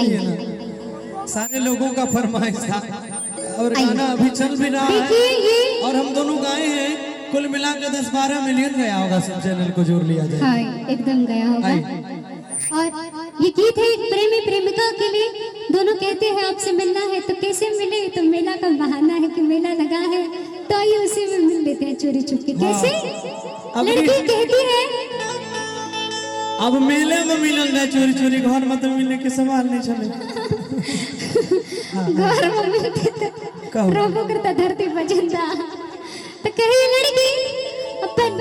सुनिए ना, सारे लोगों का फरमाइश था और गाना अभी चल भी रहा है और हम दोनों गाए हैं। कुल मिला के 10-12 मिलियन गया होगा, सब चैनल को जोड़ लिया जाए। हाँ, एकदम गया होगा। और ये गीत है एक प्रेमी प्रेमिका के लिए। दोनों कहते हैं आपसे मिलना है तो कैसे मिले, तो मेला का बहाना है कि मेला लगा है तो आइए उसी में मिल लेते हैं चोरी छुपके। कैसे लड़की कहती है अब मेले में मिलन है चोरी चोरी, घर में तो मिलने के सवाल नहीं चले। घर में मिलते तो रोबो करता धरती पर जिंदा। तो कही लड़की अपन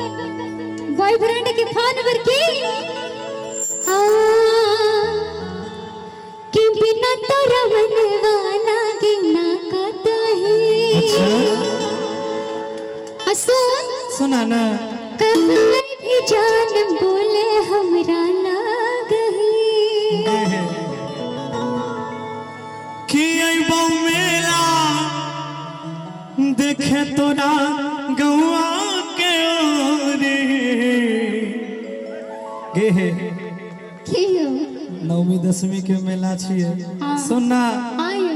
बॉयफ्रेंड के फोन पर की कि बिना तोरा मनवाना गिना काता है। सुना ना कभी भी जान बोले हमरा लाग है कि अइबो मेला देखे तोरा गौआ के ओरे गे हे कियो नवमी दशमी के मेला छिए। सुना आयो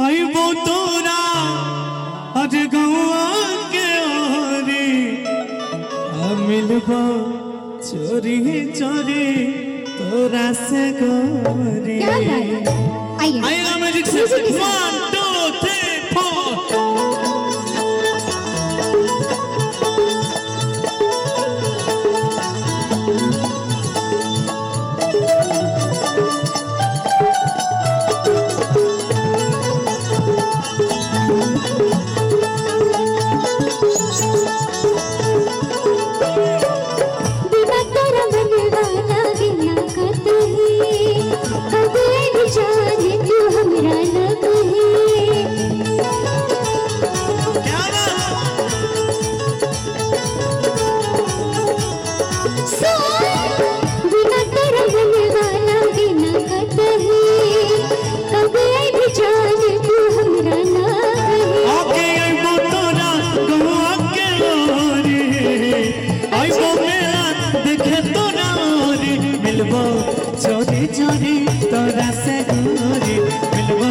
अइबो तोरा आज गौआ के ओरे मिलबो चोरी चोरी तोरा से गोरी। क्या बात है। आइएगा म्यूजिक से 1 2 3 4। चोरी चोरी तोरा से गोरी मिलबो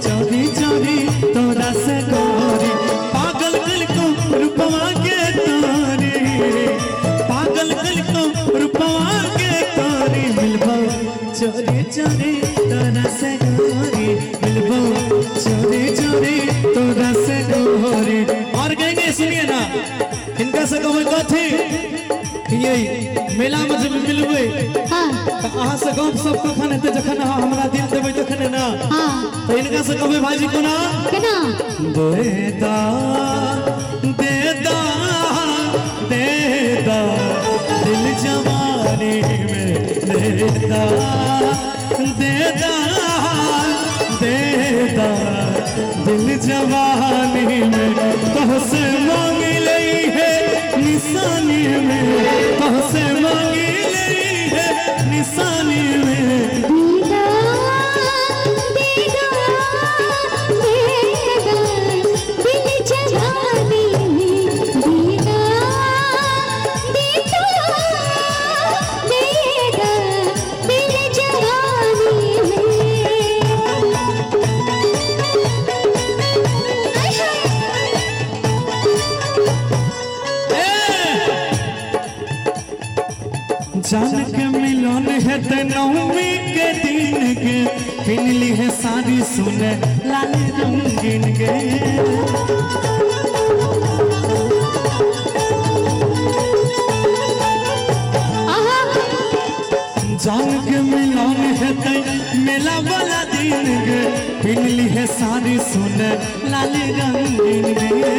चोरी चोरी तोरा से गोरी। पागल दिल को रूपवा के तोरी, पागल दिल को रूपवा के तोरी मिलबो चोरी चोरी तोरा से गोरी मिलबो चोरी चोरी तोरा से गोरी। और कहेंगे सुनिए ना, इनका से कोई कथी ये मेला में जब मिलबे अहाँ से गप सब कखन हेतै जखन अहाँ हमरा दिल देबै तखन ना। तो इनका से कहबै भाईजी कोना केना देदा देदा देदा दिल जवानी में देदा देदा देदा दिल जवानी में तोहसे मांग लई है निशानी में, तोहसे मांग लई है निशानी में। जान के मिलन है ते नवमी के दिन के पिनली है साड़ी सुने लाल रंगीन के। जान के मिलन है ते मेला वाला दिन के पिनली है साड़ी सुने लाल रंगीन के।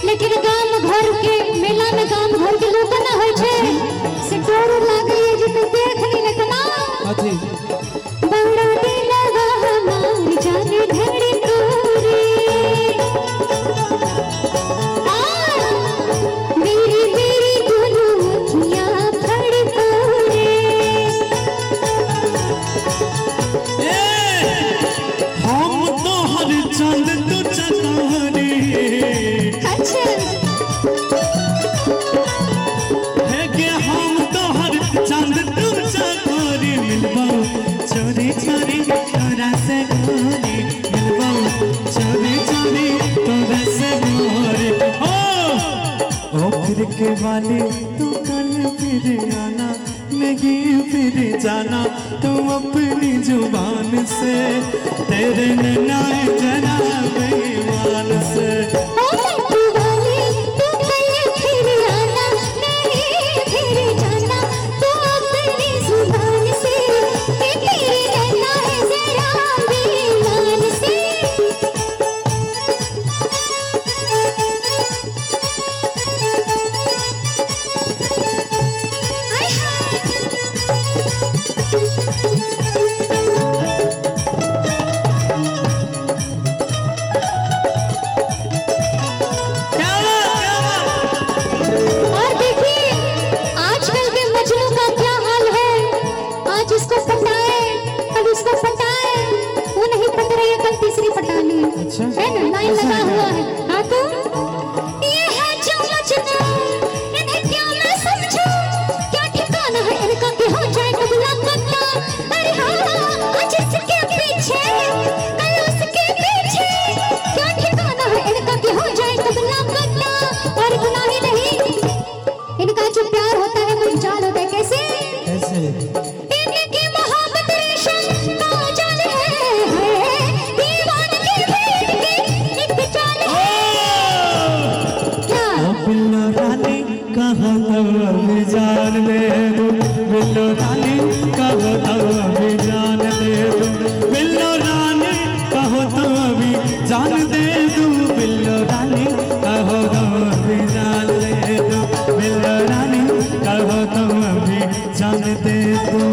लेकिन गांव घर के मेला में गांव घर के लोग ना होय छे से डर लागे जे तो देख नी लेतना अथी बड़ा दिल लगा हमार जाने धड़ी तोरे मेरी मेरी दोनों अखियां फड़ तोरे के वाली तू कल फिर आना, नहीं फिर जाना तू अपनी जुबान से, तेरे नैना जरा बेईमान से। है ना, लाइन लगा हुआ है। हाँ तो ये है जो मजनू, इन्हें क्या मैं समझूं, क्या ठिकाना है इनका कि हो जाए कबूला करना। अरे हाँ आज इसके पीछे कल उसके पीछे, क्या ठिकाना है इनका कि हो जाए कबूला करना। और गुनाह ही नहीं, इनका जो प्यार होता है वो जाल होता है। कैसे कैसे? इनकी मोहब्बत रेशम का जाल है, बिल्लो रानी कहो तो अभी जान दे दो, बिल्लो रानी कहो तो अभी जान दे दो, बिल्लो रानी कहो तो अभी जान दे दो, बिल्लो रानी कहो तो अभी जान दे दो, बिल्लो रानी कहो तो अभी जान दे दो।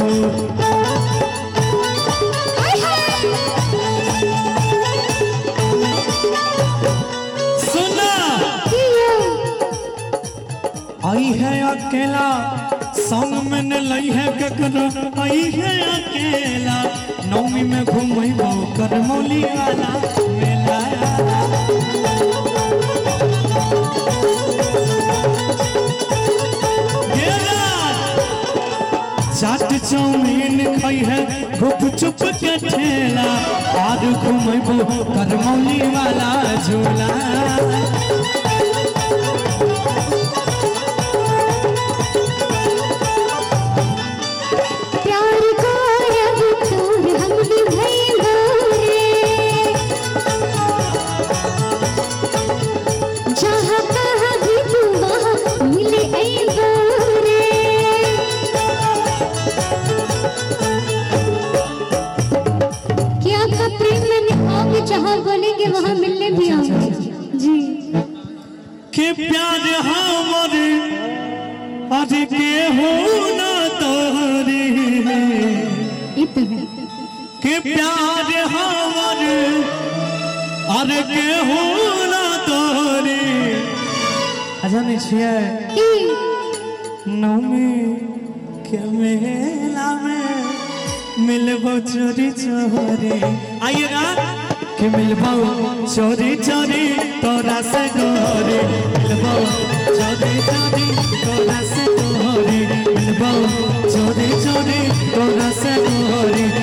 आई है अकेला संग में न लई है ककरो, आई है अकेला नौमी में घूमबो करमौली वाला मेला। चाट चाउमीन खाई है गुप चुप के ठेला, और घूमबो करमौली वाला झूला। जहाँ बोलेंगे वहाँ मिलने भी आऊंगे जी। के प्यार हमारे आज के हो ना तोहरी, के प्यार हमारे आज के हो ना तोहरी। जाने छिए नौमी के मेला में मिलबो चोरी चोरी। आइएगा कि मिलबो चोरी चोरी तोरा से गोरी, मिलबो चोरी चोरी तोरा से गोरी, मिलबो चोरी चोरी तोरा से गोरी।